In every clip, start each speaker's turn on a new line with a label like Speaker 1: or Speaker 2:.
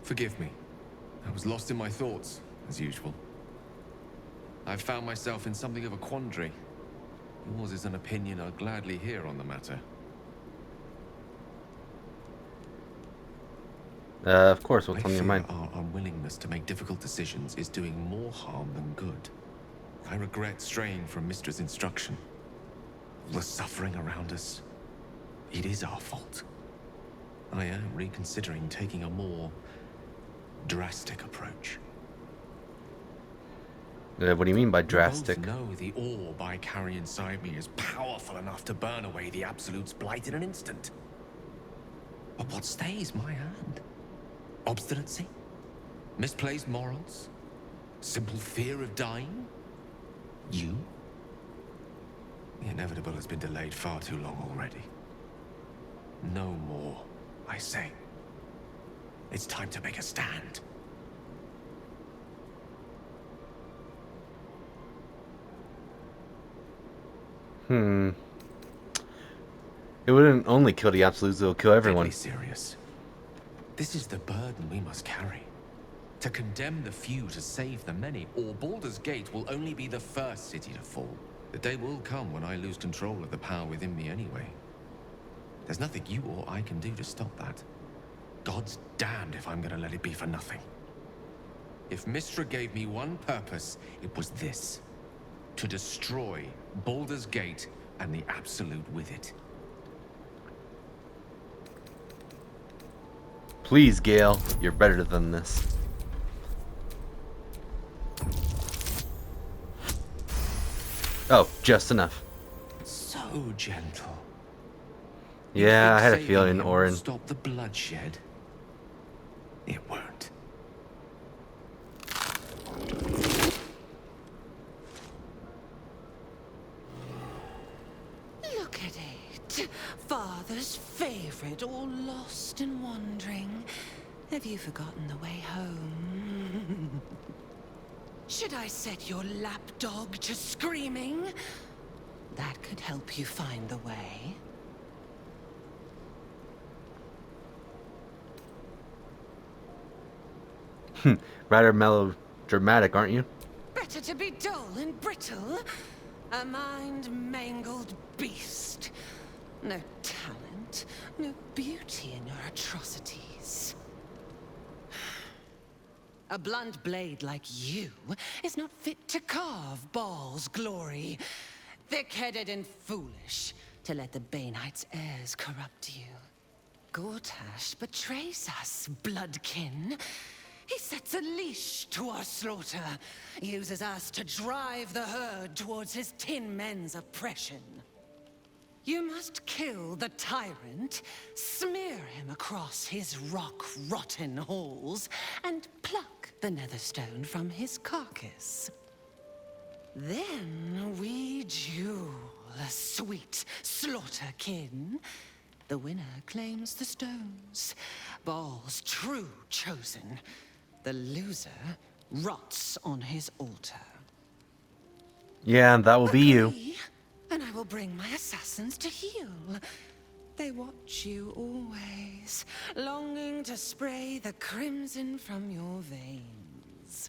Speaker 1: Forgive me. I was lost in my thoughts, as usual. I've found myself in something of a quandary. Yours is an opinion I'd gladly hear on the matter.
Speaker 2: Of course, what's on your mind?
Speaker 1: Our unwillingness to make difficult decisions is doing more harm than good. I regret straying from Mistra's instruction. The suffering around us, it is our fault. I am reconsidering taking a more drastic approach.
Speaker 2: What do you mean by drastic?
Speaker 1: We both know the orb I carry inside me is powerful enough to burn away the Absolute's blight in an instant. But what stays my hand? Obstinacy? Misplaced morals? Simple fear of dying? You? The inevitable has been delayed far too long already. No more, I say. It's time to make a stand.
Speaker 2: It wouldn't only kill the Absolutes, it will kill everyone.
Speaker 1: Deadly serious. This is the burden we must carry. To condemn the few to save the many, or Baldur's Gate will only be the first city to fall. The day will come when I lose control of the power within me anyway. There's nothing you or I can do to stop that. God's damned if I'm gonna let it be for nothing. If Mistra gave me one purpose, it was this. To destroy Baldur's Gate and the Absolute with it.
Speaker 2: Please, Gale, you're better than this. Oh, just enough.
Speaker 1: So gentle.
Speaker 2: Yeah, I had a
Speaker 1: Saving
Speaker 2: feeling,
Speaker 1: him
Speaker 2: Orin.
Speaker 1: will stop the bloodshed. It won't.
Speaker 3: Look at it. Father's favorite, all lost and wandering. Have you forgotten the way home? Should I set your lapdog to screaming? That could help you find the way.
Speaker 2: Rather melodramatic, aren't you?
Speaker 3: Better to be dull and brittle. A mind-mangled beast. No talent, no beauty in your atrocities. A blunt blade like you is not fit to carve Baal's glory. Thick-headed and foolish to let the Baneites' heirs corrupt you. Gortash betrays us, bloodkin. He sets a leash to our slaughter, uses us to drive the herd towards his tin men's oppression. You must kill the tyrant, smear him across his rock-rotten halls, and pluck the netherstone from his carcass. Then we duel, sweet slaughterkin. The winner claims the stones, Baal's true chosen. The loser rots on his altar.
Speaker 2: Yeah, that will be you.
Speaker 3: Agree, and I will bring my assassins to heal. They watch you always, longing to spray the crimson from your veins.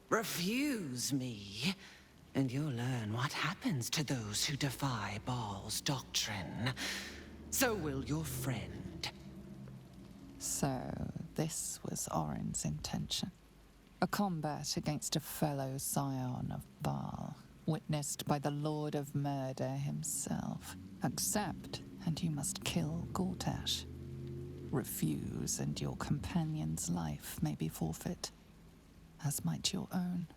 Speaker 3: Refuse me, and you'll learn what happens to those who defy Baal's doctrine. So will your friend.
Speaker 4: So, this was Orin's intention. A combat against a fellow scion of Baal, witnessed by the Lord of Murder himself. Accept, and you must kill Gortash. Refuse, and your companion's life may be forfeit, as might your own.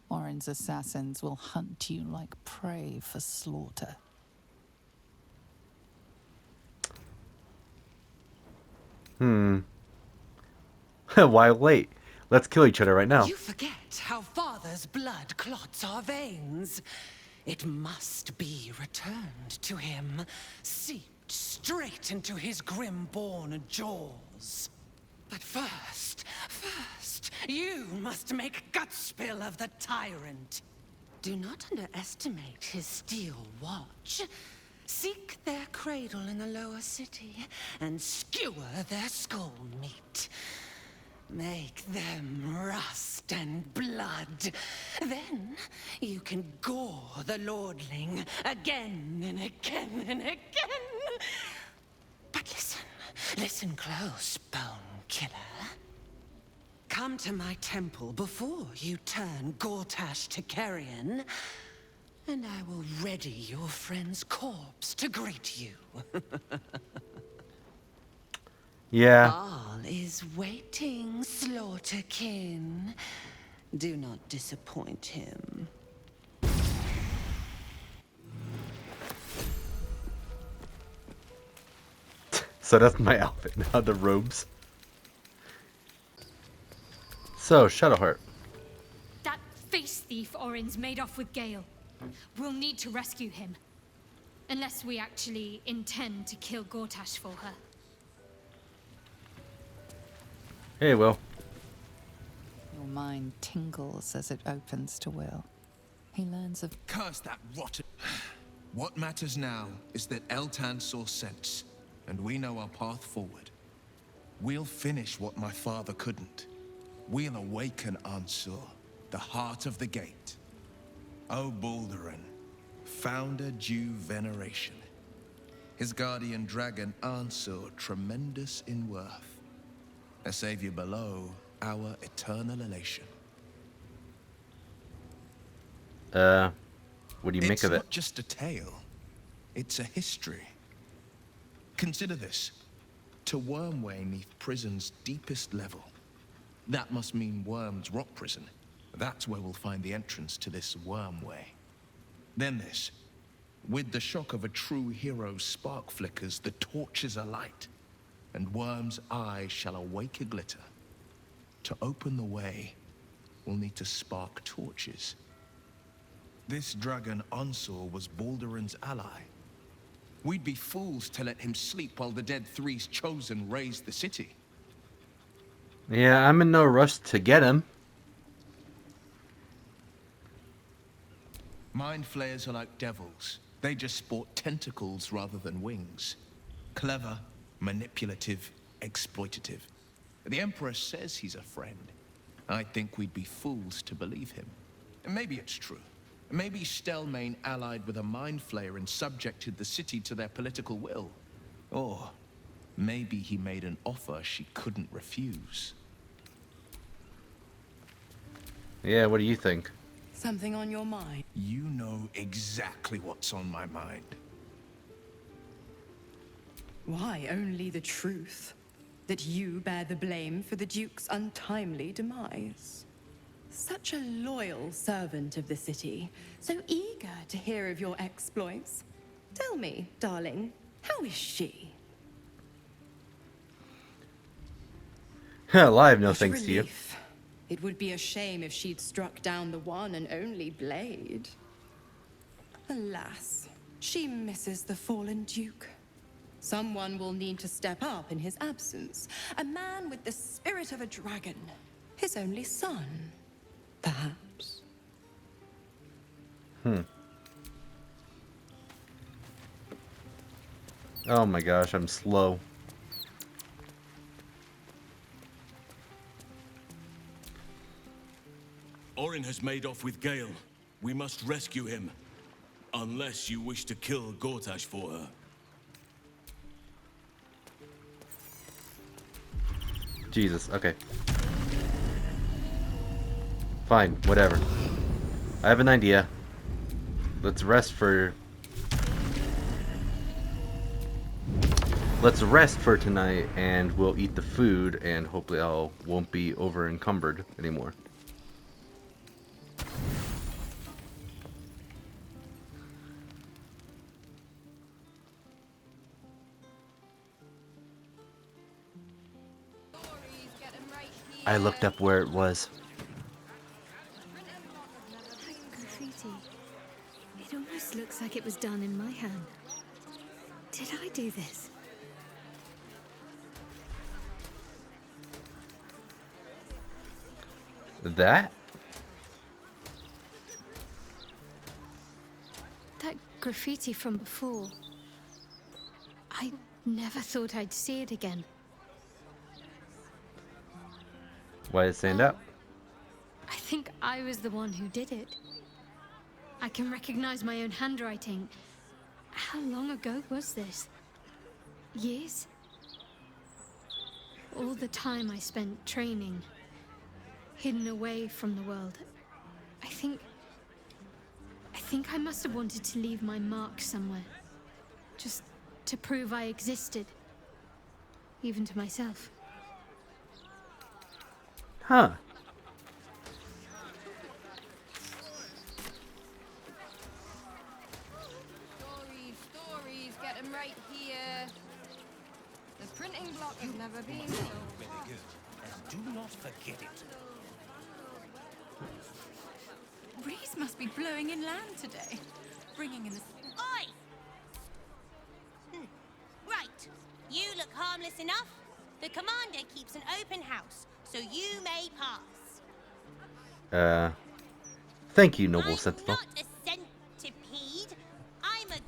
Speaker 4: Orin's assassins will hunt you like prey for slaughter.
Speaker 2: Why wait? Let's kill each other right now.
Speaker 3: You forget how Father's blood clots our veins. It must be returned to him, seeped straight into his grim-born jaws. But first, you must make gutspill of the tyrant. Do not underestimate his steel watch. Seek their cradle in the lower city and skewer their skull meat. Make them rust and blood. Then you can gore the lordling again and again and again. But listen close, Bone Killer. Come to my temple before you turn Gortash to carrion, and I will ready your friend's corpse to greet you.
Speaker 2: Yeah.
Speaker 3: All is waiting, Slaughterkin. Do not disappoint him.
Speaker 2: So that's my outfit now, the robes. So, Shadowheart.
Speaker 5: That face thief Orin's made off with Gale. We'll need to rescue him. Unless we actually intend to kill Gortash for her.
Speaker 2: Hey, Will.
Speaker 4: Your mind tingles as it opens to Will. He learns of
Speaker 6: Curse that rotten... What matters now is that Eltan saw sense, and we know our path forward. We'll finish what my father couldn't. We'll awaken Ansur, the heart of the gate. O Baldurin, founder due veneration. His guardian dragon Ansur, tremendous in worth. A savior below, our eternal elation.
Speaker 2: What do you make of
Speaker 6: It's
Speaker 2: it?
Speaker 6: not just a tale. It's a history. Consider this. To Wormway neath prison's deepest level. That must mean Worm's rock prison. That's where we'll find the entrance to this Wormway. Then this. With the shock of a true hero's spark flickers, the torches alight, and Worm's eyes shall awake a glitter. To open the way, we'll need to spark torches. This dragon Ansur was Baldurin's ally. We'd be fools to let him sleep while the Dead Three's chosen raised the city.
Speaker 2: Yeah, I'm in no rush to get him.
Speaker 6: Mind flayers are like devils. They just sport tentacles rather than wings. Clever, manipulative, exploitative. The Emperor says he's a friend. I think we'd be fools to believe him. And maybe it's true. Maybe Stelmane allied with a mind flayer and subjected the city to their political will. Or maybe he made an offer she couldn't refuse.
Speaker 2: Yeah, what do you think?
Speaker 7: Something on your mind?
Speaker 6: You know exactly what's on my mind.
Speaker 7: Why, only the truth. That you bear the blame for the Duke's untimely demise. Such a loyal servant of the city, so eager to hear of your exploits. Tell me, darling, how is she?
Speaker 2: Alive, no
Speaker 7: What a
Speaker 2: thanks to you.
Speaker 7: relief. It would be a shame if she'd struck down the one and only blade. Alas, she misses the fallen Duke. Someone will need to step up in his absence. A man with the spirit of a dragon. His only son, perhaps.
Speaker 2: Oh my gosh, I'm slow.
Speaker 8: Orin has made off with Gale. We must rescue him. Unless you wish to kill Gortash for her.
Speaker 2: Jesus, okay. Fine, whatever. I have an idea. Let's rest for tonight, and we'll eat the food, and hopefully I won't be over encumbered anymore. I looked up where it was.
Speaker 5: Graffiti. It almost looks like it was done in my hand. Did I do this?
Speaker 2: That?
Speaker 5: That graffiti from before. I never thought I'd see it again.
Speaker 2: Why does it stand out?
Speaker 5: I think I was the one who did it. I can recognize my own handwriting. How long ago was this? Years? All the time I spent training, hidden away from the world. I think I must have wanted to leave my mark somewhere. Just to prove I existed. Even to myself.
Speaker 2: Huh.
Speaker 9: Stories, get them right here. The printing block has never been so hot.
Speaker 10: And do not forget it.
Speaker 7: Breeze must be blowing inland today, bringing in the...
Speaker 11: Oi! Right. You look harmless enough. The commander keeps an open house, so you may pass.
Speaker 2: Thank you, noble
Speaker 11: I'm
Speaker 2: sentinel.
Speaker 11: not a centipede. I'm a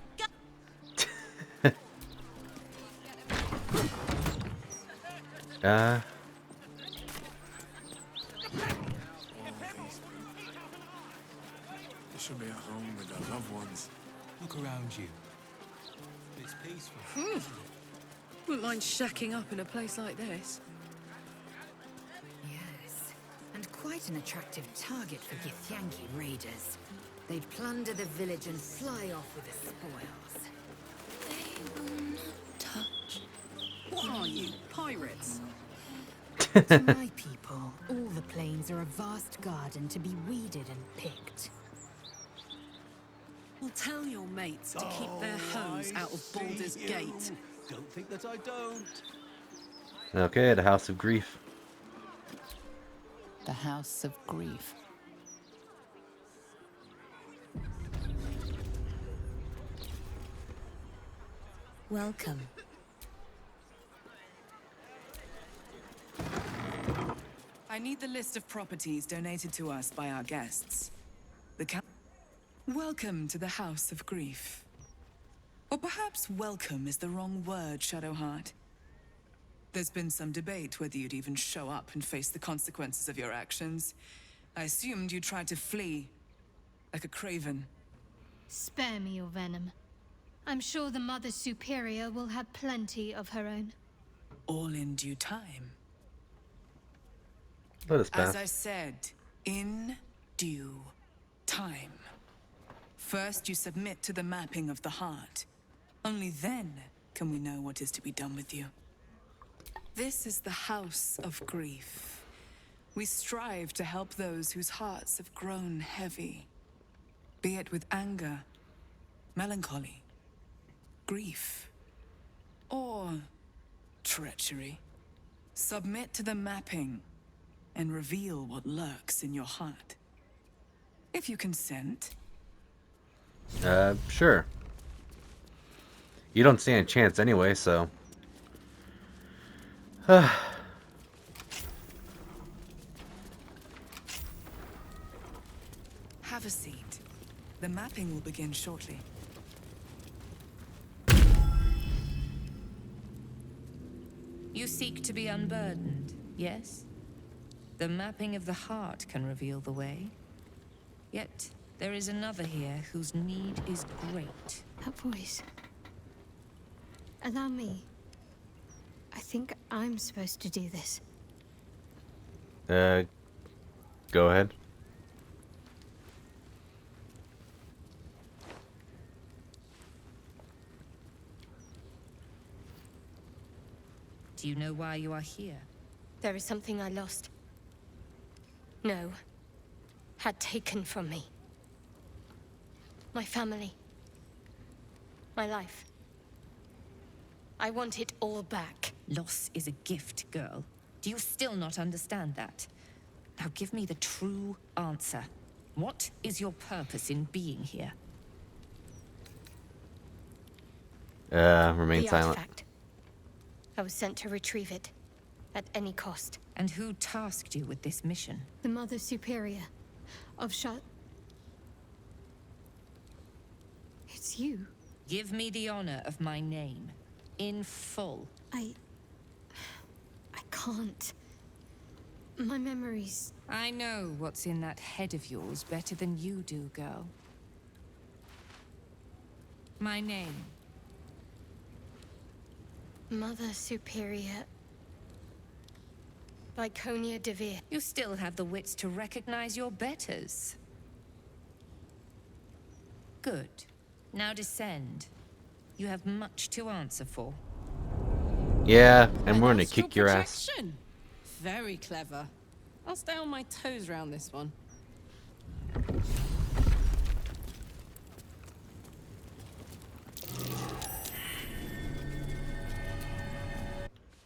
Speaker 10: This should be a home with our loved ones. Look around you. It's peaceful.
Speaker 7: Wouldn't mind shacking up in a place like this.
Speaker 12: Yes, and quite an attractive target for Githyanki raiders. They'd plunder the village and fly off with the spoils.
Speaker 7: They will not touch. What are you, pirates?
Speaker 12: To my people, all the plains are a vast garden to be weeded and picked.
Speaker 7: Well, tell your mates to keep their hoes out of Baldur's Gate.
Speaker 10: Don't think that I don't.
Speaker 2: Okay, the House of Grief.
Speaker 4: The House of Grief.
Speaker 12: Welcome.
Speaker 13: I need the list of properties donated to us by our guests. Welcome to the House of Grief. Or perhaps welcome is the wrong word, Shadowheart. There's been some debate whether you'd even show up and face the consequences of your actions. I assumed you tried to flee, like a craven.
Speaker 5: Spare me your venom. I'm sure the Mother Superior will have plenty of her own.
Speaker 13: All in due time.
Speaker 2: Let us pass.
Speaker 13: As I said, in due time. First, you submit to the mapping of the heart. Only then can we know what is to be done with you. This is the House of Grief. We strive to help those whose hearts have grown heavy. Be it with anger, melancholy, grief, or treachery. Submit to the mapping and reveal what lurks in your heart. If you consent.
Speaker 2: Sure. You don't stand a chance anyway, so. Have
Speaker 13: a seat. The mapping will begin shortly.
Speaker 14: You seek to be unburdened, yes? The mapping of the heart can reveal the way. Yet, there is another here whose need is great.
Speaker 5: That voice. Allow me. I think I'm supposed to do this.
Speaker 2: Go ahead.
Speaker 14: Do you know why you are here?
Speaker 5: There is something I lost. No. Had taken from me. My family. My life. I want it all back.
Speaker 14: Loss is a gift, girl. Do you still not understand that? Now give me the true answer. What is your purpose in being here?
Speaker 2: Remain silent.
Speaker 5: Artifact. I was sent to retrieve it. At any cost.
Speaker 14: And who tasked you with this mission?
Speaker 5: The Mother Superior of It's you.
Speaker 14: Give me the honor of my name. In full.
Speaker 5: I can't. My memories...
Speaker 14: I know what's in that head of yours better than you do, girl. My name.
Speaker 5: Mother Superior... Viconia DeVere.
Speaker 14: You still have the wits to recognize your betters. Good. Now descend. You have much to answer for.
Speaker 2: Yeah, and we're gonna kick your ass.
Speaker 15: Very clever. I'll stay on my toes around this one.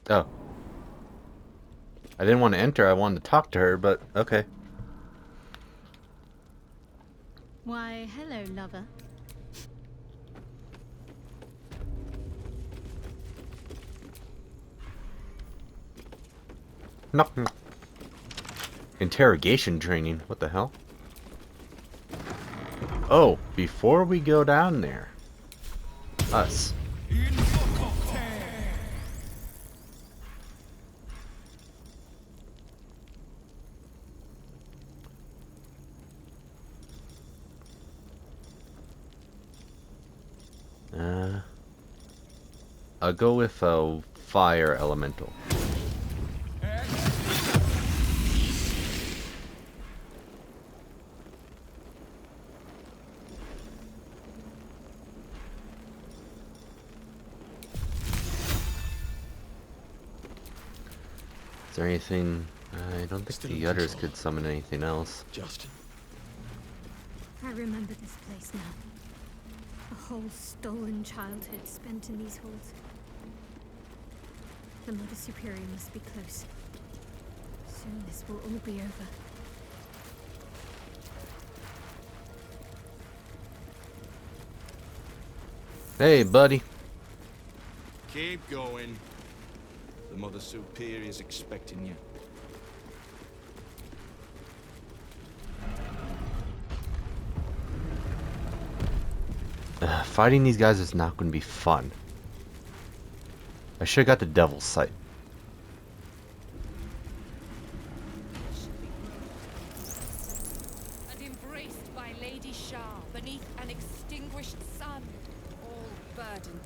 Speaker 2: Oh. I didn't want to enter, I wanted to talk to her, but okay.
Speaker 5: Why, hello, lover.
Speaker 2: Knock. Interrogation training. What the hell? Oh, before we go down there. Us. I'll go with a fire elemental. Is there anything? I don't think the others could summon anything else.
Speaker 10: Justin.
Speaker 5: I remember this place now. A whole stolen childhood spent in these halls. The Mother Superior must be close. Soon this will all be over.
Speaker 2: Hey, buddy.
Speaker 6: Keep going. The Mother Superior is expecting you.
Speaker 2: Fighting these guys is not going to be fun. I should have got the Devil's Sight.
Speaker 14: And embraced by Lady Shah beneath an extinguished sun, all burden.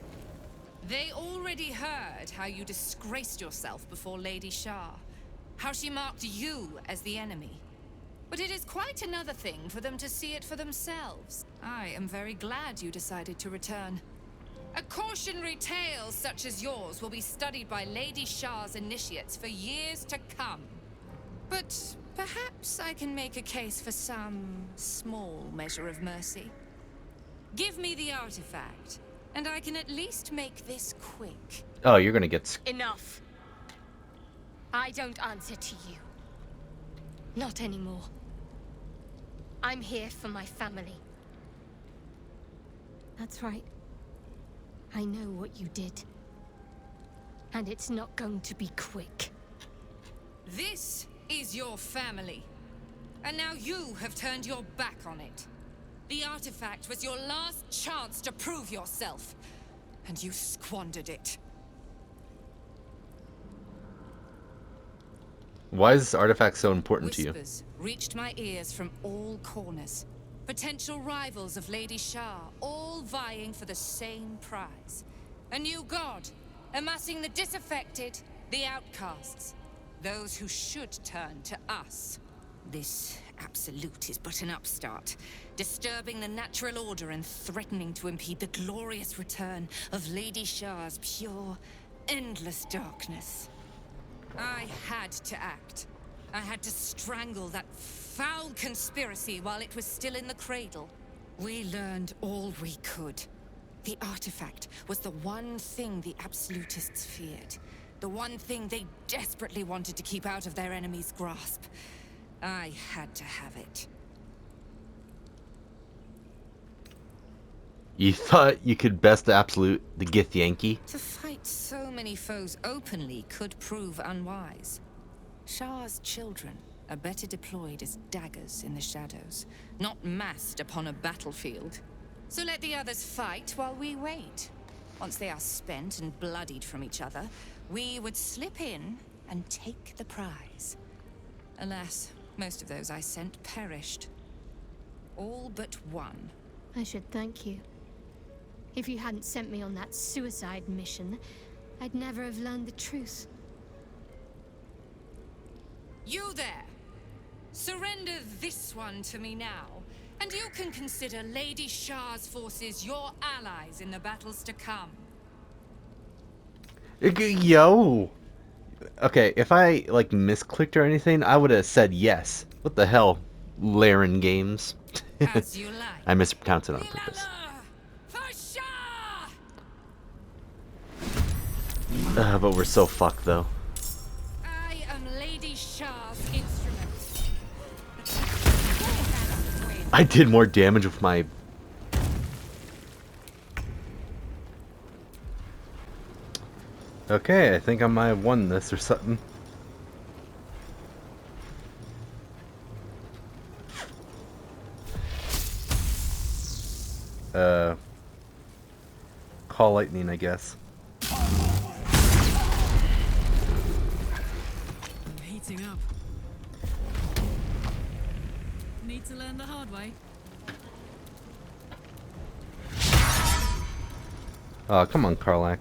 Speaker 14: They already heard how you disgraced yourself before Lady Shah, how she marked you as the enemy. But it is quite another thing for them to see it for themselves. I am very glad you decided to return. A cautionary tale such as yours will be studied by Lady Shah's initiates for years to come. But perhaps I can make a case for some small measure of mercy. Give me the artifact, and I can at least make this quick.
Speaker 2: Oh, you're gonna get...
Speaker 5: Enough. I don't answer to you. Not anymore. I'm here for my family. That's right. I know what you did. And it's not going to be quick.
Speaker 14: This is your family. And now you have turned your back on it. The artifact was your last chance to prove yourself. And you squandered it.
Speaker 2: Why is this artifact so important to you?
Speaker 14: Whispers reached my ears from all corners. Potential rivals of Lady Shah, all vying for the same prize. A new god, amassing the disaffected, the outcasts. Those who should turn to us. This absolute is but an upstart, disturbing the natural order and threatening to impede the glorious return of Lady Shah's pure, endless darkness. I had to act. I had to strangle that foul conspiracy while it was still in the cradle. We learned all we could. The artifact was the one thing the absolutists feared. The one thing they desperately wanted to keep out of their enemy's grasp. I had to have it.
Speaker 2: You thought you could best the absolute the Githyanki?
Speaker 14: To fight so many foes openly could prove unwise. Shah's children are better deployed as daggers in the shadows, not massed upon a battlefield. So let the others fight while we wait. Once they are spent and bloodied from each other, we would slip in and take the prize. Alas, most of those I sent perished. All but one.
Speaker 5: I should thank you. If you hadn't sent me on that suicide mission, I'd never have learned the truth.
Speaker 14: You there! Surrender this one to me now, and you can consider Lady Shah's forces your allies in the battles to come.
Speaker 2: Yo! Okay, if I, like, misclicked or anything, I would have said yes. What the hell, Laren Games?
Speaker 14: As you like.
Speaker 2: I mispronounced it on purpose. But we're so fucked, though.
Speaker 14: I am Lady Shah's instrument.
Speaker 2: I did more damage with my... Okay, I think I might have won this or something. Call lightning, I guess.
Speaker 16: I'm heating up. Need to learn the hard way.
Speaker 2: Oh, come on, Karlach.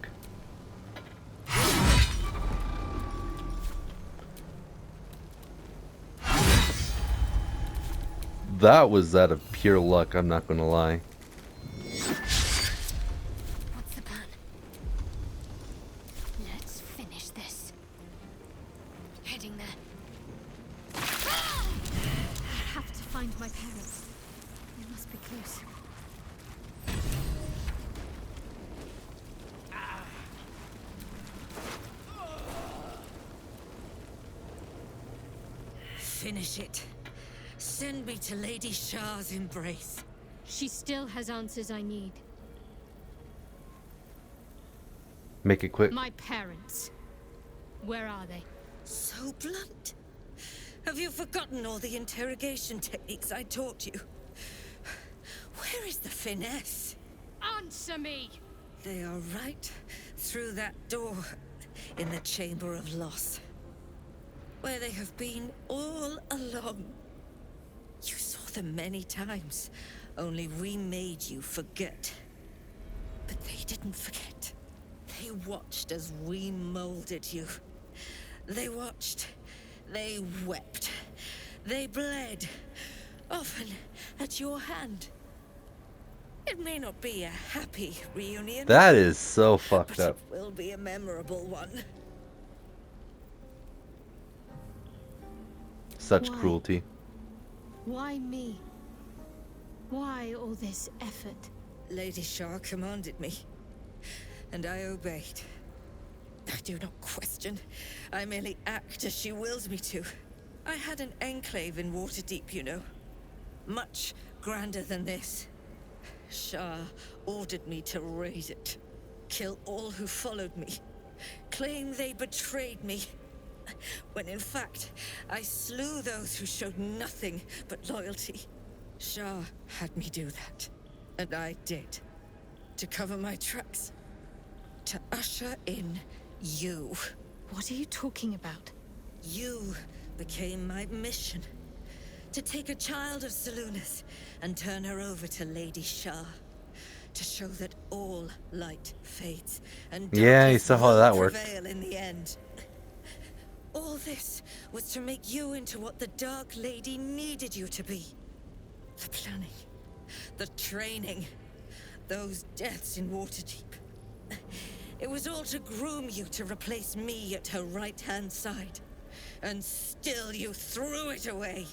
Speaker 2: That was out of pure luck, I'm not gonna lie.
Speaker 5: What's the plan? Let's finish this. Heading there. I have to find my parents. They must be close.
Speaker 3: Finish it. Send me to Lady Shah's embrace.
Speaker 5: She still has answers I need.
Speaker 2: Make it quick.
Speaker 5: My parents. Where are they?
Speaker 3: So blunt. Have you forgotten all the interrogation techniques I taught you? Where is the finesse?
Speaker 5: Answer me!
Speaker 3: They are right through that door in the Chamber of Loss. Where they have been all along. You saw them many times, only we made you forget. But they didn't forget. They watched as we molded you. They watched. They wept. They bled. Often at your hand. It may not be a happy reunion.
Speaker 2: That is so fucked
Speaker 3: but
Speaker 2: up.
Speaker 3: it will be a memorable one.
Speaker 2: Such
Speaker 5: Why?
Speaker 2: cruelty.
Speaker 5: Why me? Why all this effort?
Speaker 3: Lady Shah commanded me, and I obeyed. I do not question. I merely act as she wills me to. I had an enclave in Waterdeep, you know. Much grander than this. Shah ordered me to raise it. Kill all who followed me. Claim they betrayed me. When in fact, I slew those who showed nothing but loyalty. Shah had me do that. And I did. To cover my tracks. To usher in you.
Speaker 5: What are you talking about?
Speaker 3: You became my mission. To take a child of Selûne's and turn her over to Lady Shah. To show that all light fades and
Speaker 2: Yeah, you
Speaker 3: darkness
Speaker 2: saw how
Speaker 3: will
Speaker 2: that worked.
Speaker 3: prevail in the end. All this was to make you into what the Dark Lady needed you to be. The planning, the training, those deaths in Waterdeep. It was all to groom you to replace me at her right-hand side. And still you threw it away.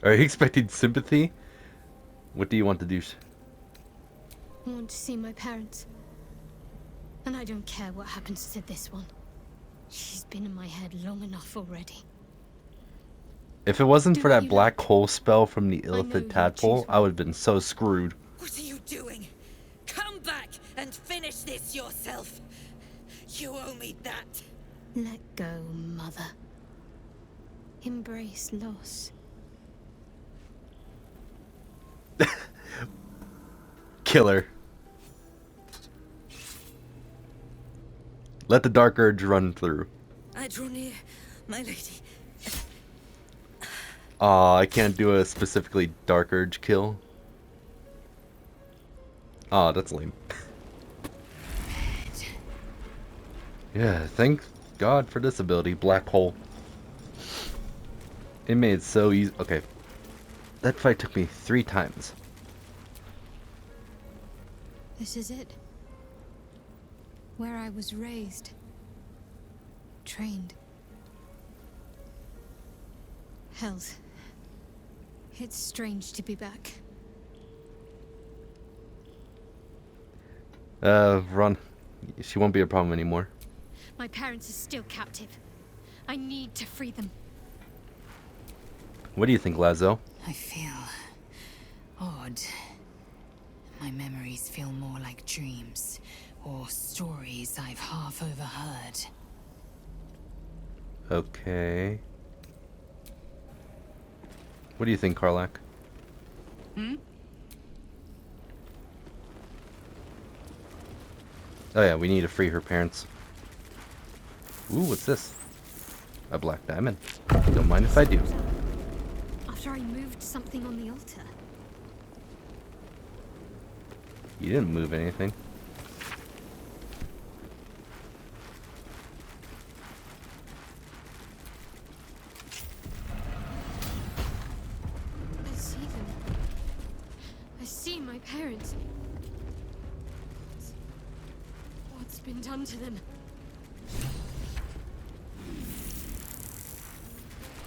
Speaker 2: Are you expecting sympathy? What do you want to do?
Speaker 5: I want to see my parents. And I don't care what happens to this one. She's been in my head long enough already.
Speaker 2: If it wasn't
Speaker 5: Do
Speaker 2: for
Speaker 5: what
Speaker 2: that
Speaker 5: you
Speaker 2: black hole spell from the
Speaker 5: know
Speaker 2: Illithid
Speaker 5: you
Speaker 2: tadpole,
Speaker 5: choose
Speaker 2: I would have been so screwed.
Speaker 3: What are you doing? Come back and finish this yourself. You owe me that.
Speaker 5: Let go, Mother. Embrace loss.
Speaker 2: Killer. Let the dark urge run through.
Speaker 3: I draw near
Speaker 12: My lady.
Speaker 2: Aw, I can't do a specifically Dark Urge kill. Aw, that's lame. Yeah, thank God for this ability, Black Hole. It made it so easy. Okay. That fight took me 3 times.
Speaker 5: This is it. Where I was raised. Trained. Hells. It's strange to be back.
Speaker 2: Run. She won't be a problem anymore.
Speaker 5: My parents are still captive. I need to free them.
Speaker 2: What do you think, Lazo?
Speaker 12: I feel odd. My memories feel more like dreams, or stories I've half overheard.
Speaker 2: Okay. What do you think, Karlak?
Speaker 7: Hmm?
Speaker 2: Oh yeah, we need to free her parents. Ooh, what's this? A black diamond. Don't mind if I do.
Speaker 5: After I moved something on the altar.
Speaker 2: You didn't move anything.
Speaker 5: I see them. I see my parents. What's been done to them?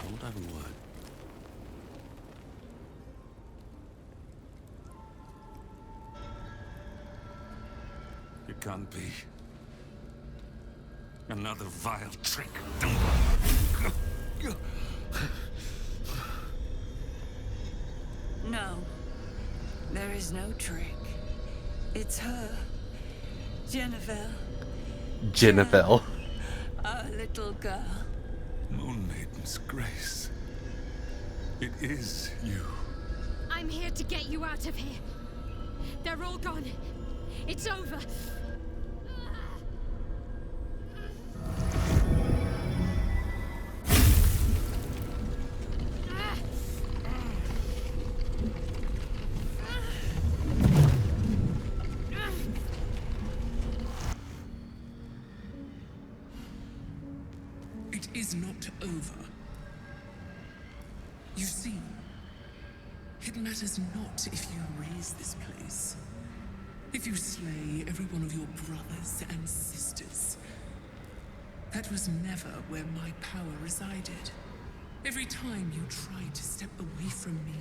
Speaker 10: I won't have a word. It can't be. Another vile trick.
Speaker 7: No. There is no trick. It's her. Jennifer.
Speaker 2: Jennifer.
Speaker 7: Our little girl.
Speaker 10: Moon Maiden's grace. It is you.
Speaker 5: I'm here to get you out of here. They're all gone. It's over.
Speaker 17: It is not over. You see, it matters not if you raise this place. If you slay every one of your brothers and sisters. That was never where my power resided. Every time you tried to step away from me,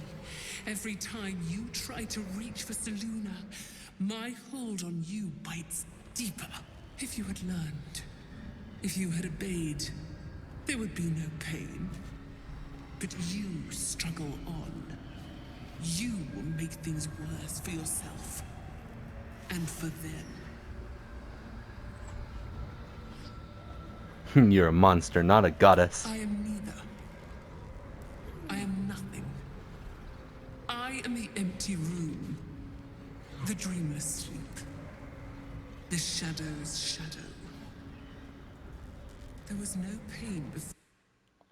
Speaker 17: every time you tried to reach for Selûne, my hold on you bites deeper. If you had learned, if you had obeyed, there would be no pain. But you struggle on. You will make things worse for yourself. And for them.
Speaker 2: You're a monster, not a goddess.
Speaker 17: I am neither. I am nothing. I am the empty room. The dreamless sleep. The shadow's shadow. There was no pain before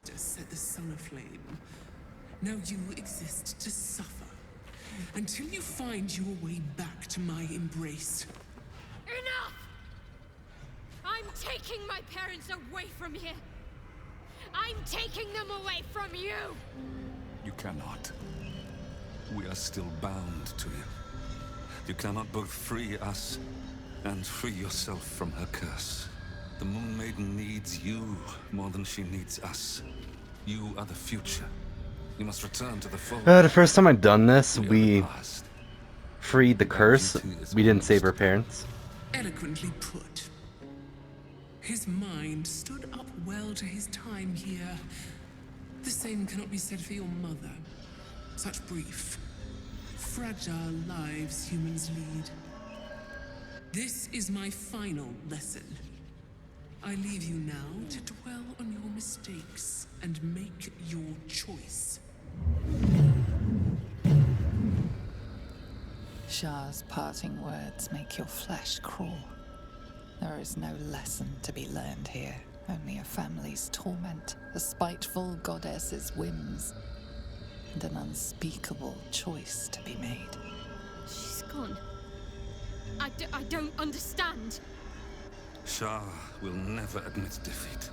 Speaker 17: to set the sun aflame. Now you exist to suffer. Until you find your way back to my embrace.
Speaker 5: Enough! I'm taking my parents away from here. I'm taking them away from you.
Speaker 10: You cannot. We are still bound to you. You cannot both free us and free yourself from her curse. The Moon Maiden needs you more than she needs us. You are the future. You must return to the fold.
Speaker 2: The first time I'd done this, we freed the curse. We didn't save her parents.
Speaker 17: Eloquently put. His mind stood up well to his time here. The same cannot be said for your mother. Such brief, fragile lives humans lead. This is my final lesson. I leave you now to dwell on your mistakes and make your choice.
Speaker 4: Shah's parting words make your flesh crawl. There is no lesson to be learned here. Only a family's torment, a spiteful goddess's whims, and an unspeakable choice to be made.
Speaker 5: She's gone. I don't understand.
Speaker 10: Shah will never admit defeat.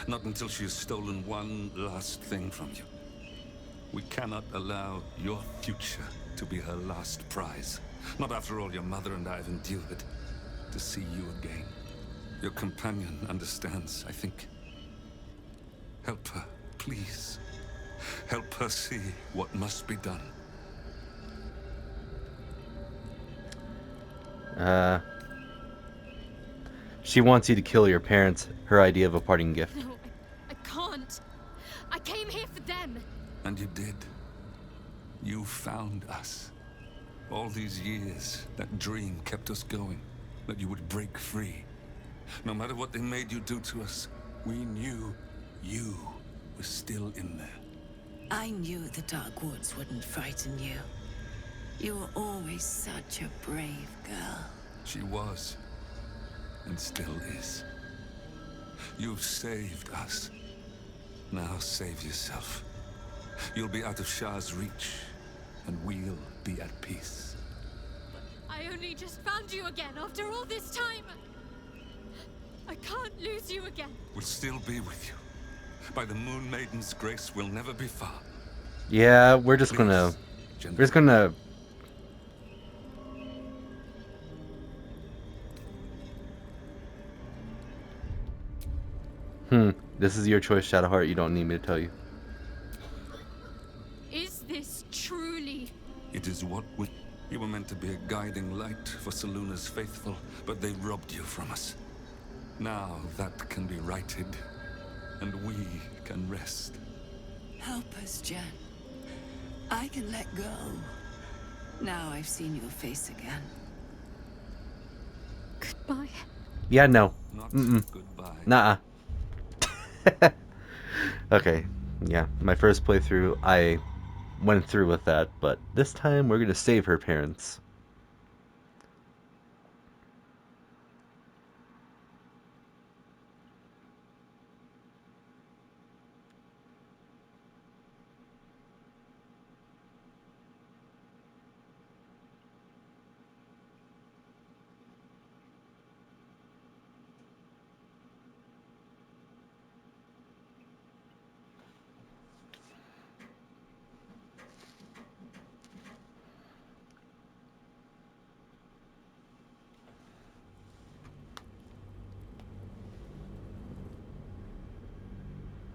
Speaker 10: Not until she has stolen one last thing from you. We cannot allow your future to be her last prize. Not after all your mother and I have endured. To see you again. Your companion understands, I think. Help her, please. Help her see what must be done.
Speaker 2: She wants you to kill your parents. Her idea of a parting gift.
Speaker 5: No, I can't. I came here for them.
Speaker 10: And you did. You found us. All these years, that dream kept us going. That you would break free. No matter what they made you do to us, we knew you were still in there.
Speaker 18: I knew the Dark Woods wouldn't frighten you. You were always such a brave girl.
Speaker 10: She was. And still is. You've saved us. Now save yourself. You'll be out of Shah's reach, and we'll be at peace.
Speaker 5: I only just found you again after all this time. I can't lose you again.
Speaker 10: We'll still be with you. By the Moon Maiden's grace, we'll never be far.
Speaker 2: Yeah, we're just gonna... We're just gonna... This is your choice, Shadowheart. You don't need me to tell you.
Speaker 5: Is this truly...
Speaker 10: It is what we... You were meant to be a guiding light for Seluna's faithful, but they robbed you from us. Now that can be righted, and we can rest.
Speaker 18: Help us, Jen. I can let go. Now I've seen your face again.
Speaker 5: Goodbye.
Speaker 2: Yeah, no.
Speaker 10: Not goodbye.
Speaker 2: Nuh-uh. Okay, yeah. My first playthrough, I went through with that, but this time we're gonna save her parents.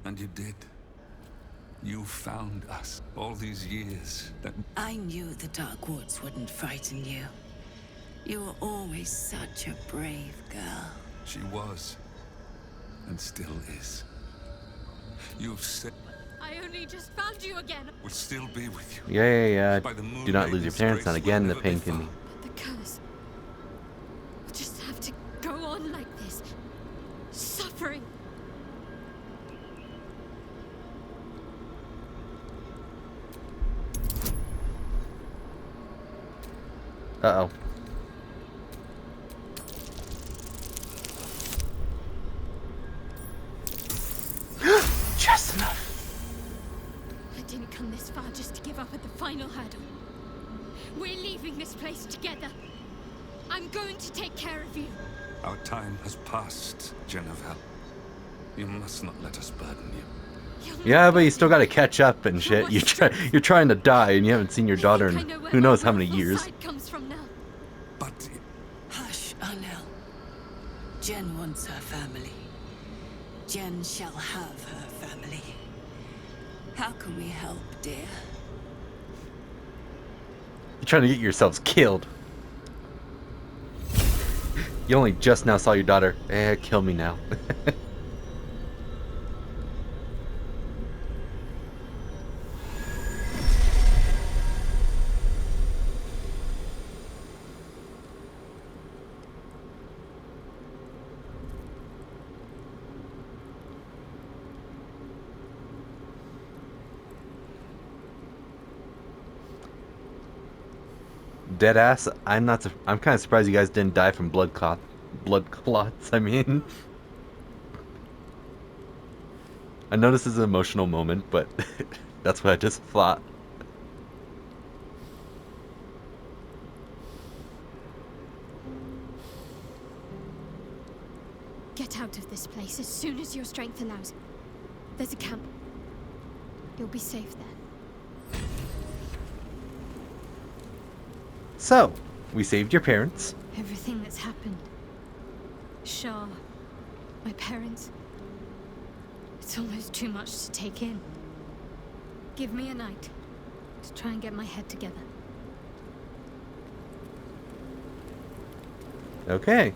Speaker 10: And you did. You found us. All these years that...
Speaker 18: I knew the Dark Woods wouldn't frighten you. You were always such a brave girl.
Speaker 10: She was. And still is. You've said...
Speaker 5: I only just found you again.
Speaker 10: We'll still be with you.
Speaker 2: Yeah.
Speaker 10: By the Moon
Speaker 2: Do not lose your
Speaker 10: Maiden's
Speaker 2: parents,
Speaker 10: grace,
Speaker 2: not again.
Speaker 10: we'll
Speaker 2: The
Speaker 10: never
Speaker 2: pain
Speaker 10: be
Speaker 2: can
Speaker 10: far.
Speaker 2: be...
Speaker 5: The curse. We'll just have to go on like this. Suffering.
Speaker 2: Uh-oh. Just enough.
Speaker 5: I didn't come this far just to give up at the final hurdle. We're leaving this place together. I'm going to take care of you.
Speaker 10: Our time has passed, Jennifer. You must not let us burden you.
Speaker 2: Yeah, but you still gotta catch up and shit. You're trying to die and you haven't seen your daughter in who knows how many years.
Speaker 5: Comes from now.
Speaker 10: But...
Speaker 18: Hush, Arnell. Jen wants her family. Jen shall have her family. How can we help, dear?
Speaker 2: You're trying to get yourselves killed. You only just now saw your daughter. Kill me now. Deadass. I'm kind of surprised you guys didn't die from blood clots. I mean, I know this is an emotional moment, but that's what I just thought.
Speaker 5: Get out of this place as soon as your strength allows. There's a camp. You'll be safe there.
Speaker 2: So, we saved your parents.
Speaker 5: Everything that's happened. Shah, my parents. It's almost too much to take in. Give me a night to try and get my head together.
Speaker 2: Okay.